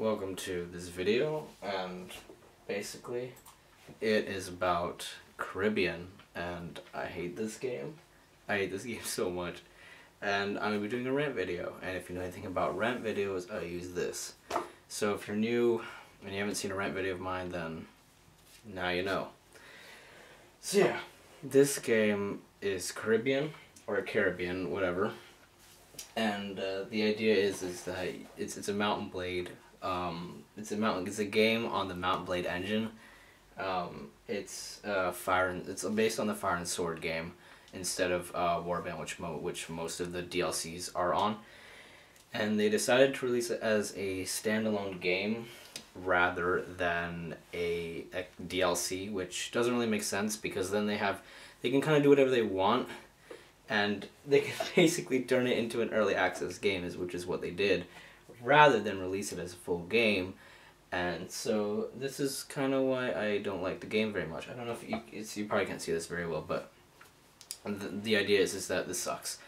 welcome to this video, and basically it is about Caribbean, and I hate this game. I hate this game so much, and I'm going to be doing a rant video, and if you know anything about rant videos, I use this. So if you're new and you haven't seen a rant video of mine, then now you know. So yeah, this game is Caribbean, or Caribbean, whatever. And the idea is that it's a Mountain Blade. It's a game on the Mountain Blade engine. It's based on the Fire and Sword game instead of Warband, which most of the DLCs are on. And they decided to release it as a standalone game rather than a DLC, which doesn't really make sense because then they can kind of do whatever they want. And they can basically turn it into an early access game, which is what they did, rather than release it as a full game. And so this is kind of why I don't like the game very much. I don't know if you probably can't see this very well, but the idea is that this sucks.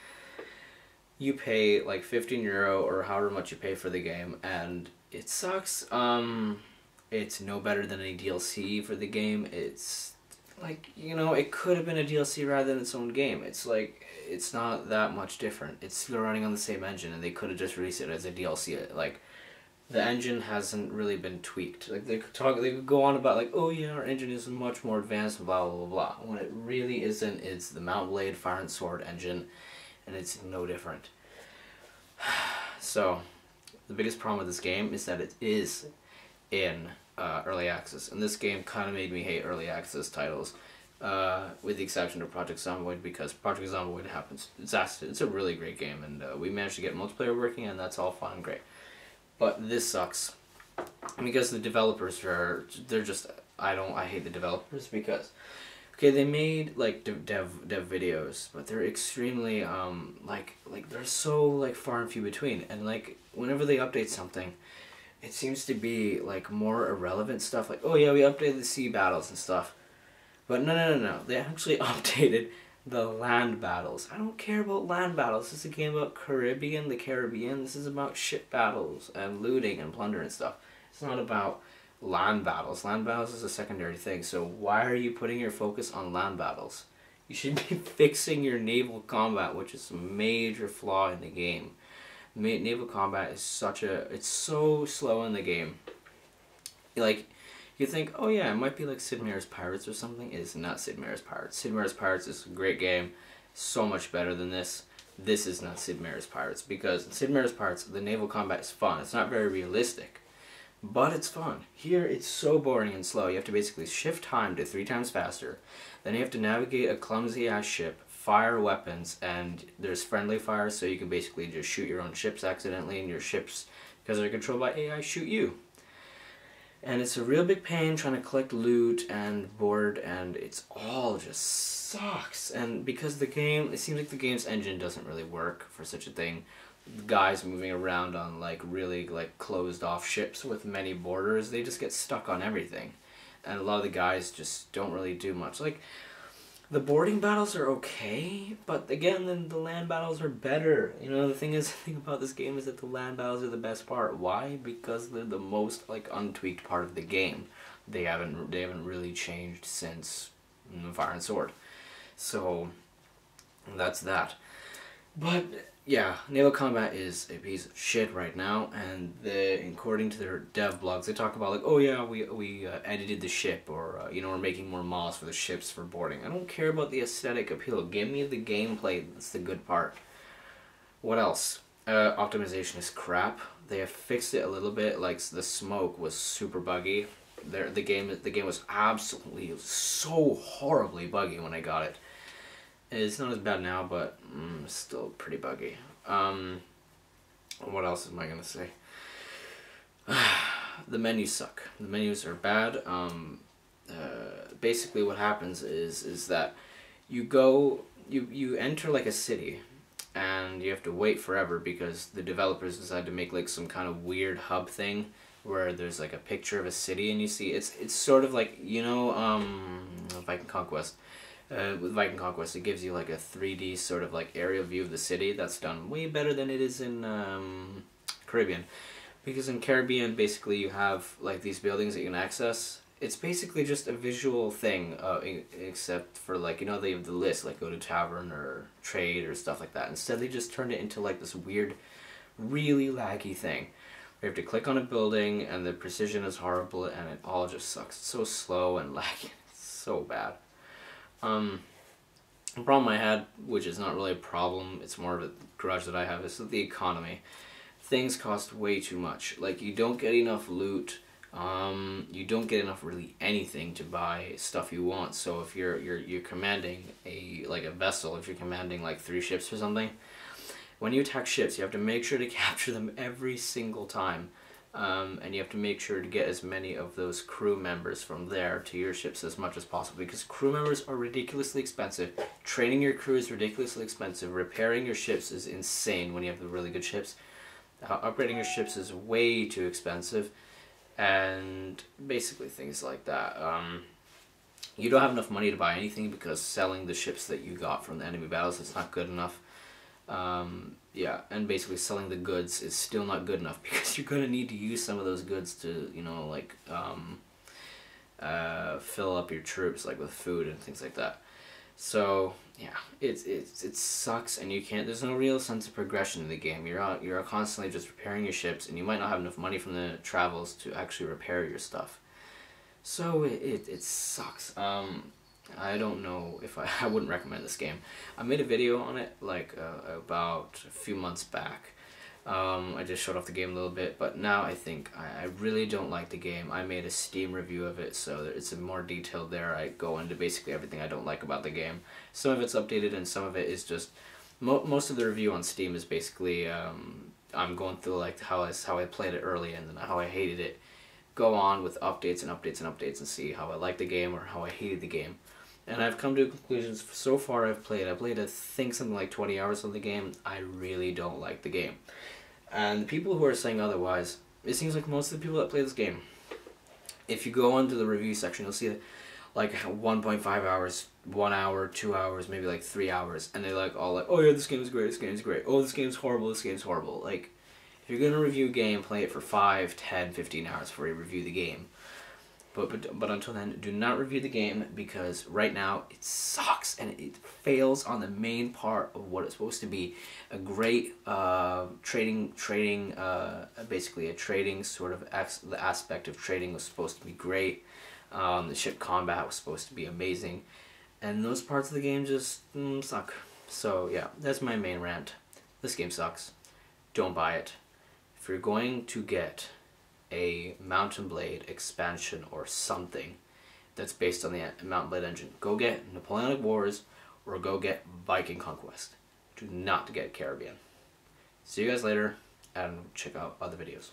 You pay like €15 or however much you pay for the game, and it sucks. It's no better than a DLC for the game. It's like, you know, it could have been a DLC rather than its own game. It's like, it's not that much different. It's still running on the same engine, and they could have just released it as a DLC. Like, the engine hasn't really been tweaked. Like, they could go on about like, oh yeah, our engine is much more advanced, blah blah blah blah. When it really isn't. It's the Mount Blade Fire and Sword engine, and it's no different. So, the biggest problem with this game is that it is in early access, and this game kind of made me hate early access titles, with the exception of Project Zomboid, because Project Zomboid it's a really great game, and we managed to get multiplayer working, and that's all fun and great. But this sucks because the developers I hate the developers because, okay, they made like dev videos, but they're extremely like they're so like far and few between, and like whenever they update something, it seems to be like more irrelevant stuff, like, oh yeah, we updated the sea battles and stuff. But no. They actually updated the land battles. I don't care about land battles. This is a game about the Caribbean. This is about ship battles and looting and plunder and stuff. It's not about land battles. Land battles is a secondary thing. So why are you putting your focus on land battles? You should be fixing your naval combat, which is a major flaw in the game. Naval combat is it's so slow in the game. Like, you think, oh yeah, it might be like Sid Meier's Pirates or something. It is not Sid Meier's Pirates. Sid Meier's Pirates is a great game, so much better than this. This is not Sid Meier's Pirates, because in Sid Meier's Pirates, the naval combat is fun. It's not very realistic, but it's fun. Here, it's so boring and slow. You have to basically shift time to 3 times faster. Then you have to navigate a clumsy-ass ship, fire weapons, and there's friendly fire, so you can basically just shoot your own ships accidentally, and your ships, because they're controlled by AI, shoot you. And it's a real big pain trying to collect loot and board, and it's all just sucks. And because it seems like the game's engine doesn't really work for such a thing. The guys moving around on like really like closed off ships with many borders, they just get stuck on everything. And a lot of the guys just don't really do much. Like, the boarding battles are okay, but again, then the land battles are better. You know, the thing about this game is that the land battles are the best part. Why? Because they're the most like untweaked part of the game. They haven't really changed since Fire and Sword. So that's that. But yeah, naval combat is a piece of shit right now, and according to their dev blogs, they talk about like, oh yeah, we edited the ship, or you know, we're making more models for the ships for boarding. I don't care about the aesthetic appeal. Give me the gameplay. That's the good part. What else? Optimization is crap. They have fixed it a little bit. Like, the smoke was super buggy. The game was absolutely so horribly buggy when I got it. It's not as bad now, but still pretty buggy. What else am I gonna say? The menus suck. The menus are bad. Basically what happens is that you enter like a city, and you have to wait forever because the developers decided to make like some kind of weird hub thing where there's like a picture of a city, and you see it's sort of like, you know, Viking Conquest. With Viking Conquest, it gives you like a 3D sort of like aerial view of the city. That's done way better than it is in Caribbean. Because in Caribbean, basically you have like these buildings that you can access. It's basically just a visual thing, except for like, you know, they have the list, like go to tavern or trade or stuff like that. Instead they just turned it into like this weird, really laggy thing. You have to click on a building and the precision is horrible and it all just sucks. It's so slow and laggy. It's so bad. The problem I had, which is not really a problem, it's more of a grudge that I have, is the economy. Things cost way too much. Like, you don't get enough loot. You don't get enough really anything to buy stuff you want. So if you're commanding a vessel, if you're commanding like 3 ships or something, when you attack ships, you have to make sure to capture them every single time. And you have to make sure to get as many of those crew members from there to your ships as much as possible, because crew members are ridiculously expensive. Training your crew is ridiculously expensive. Repairing your ships is insane when you have the really good ships. Upgrading your ships is way too expensive, and basically things like that. You don't have enough money to buy anything because selling the ships that you got from the enemy battles is not good enough. Yeah, and basically selling the goods is still not good enough because you're going to need to use some of those goods to, you know, like, fill up your troops, like with food and things like that. So yeah, it sucks, and you can't. There's no real sense of progression in the game. You're constantly just repairing your ships, and you might not have enough money from the travels to actually repair your stuff. So it sucks. I don't know if I wouldn't recommend this game. I made a video on it like about a few months back. I just showed off the game a little bit, but now I think I really don't like the game. I made a Steam review of it, so it's more detailed there. I go into basically everything I don't like about the game. Some of it's updated and some of it is just... most of the review on Steam is basically I'm going through like how I played it early and then how I hated it. Go on with updates and updates and updates and see how I like the game or how I hated the game. And I've come to conclusions. So far I played I think something like 20 hours of the game. I really don't like the game. And the people who are saying otherwise, it seems like most of the people that play this game, if you go onto the review section, you'll see like 1.5 hours, 1 hour, 2 hours, maybe like 3 hours, and they're like all like, oh yeah, this game is great, this game is great, oh this game's horrible, this game's horrible. Like, if you're gonna review a game, play it for 5, 10, 15 hours before you review the game. But until then, do not review the game, because right now it sucks and it fails on the main part of what it's supposed to be. A great basically a trading sort of the aspect of trading was supposed to be great. The ship combat was supposed to be amazing, and those parts of the game just suck. So yeah, that's my main rant. This game sucks. Don't buy it. If you're going to get a Mountain Blade expansion or something that's based on the Mountain Blade engine, go get Napoleonic Wars or go get Viking Conquest. Do not get Caribbean. See you guys later, and check out other videos.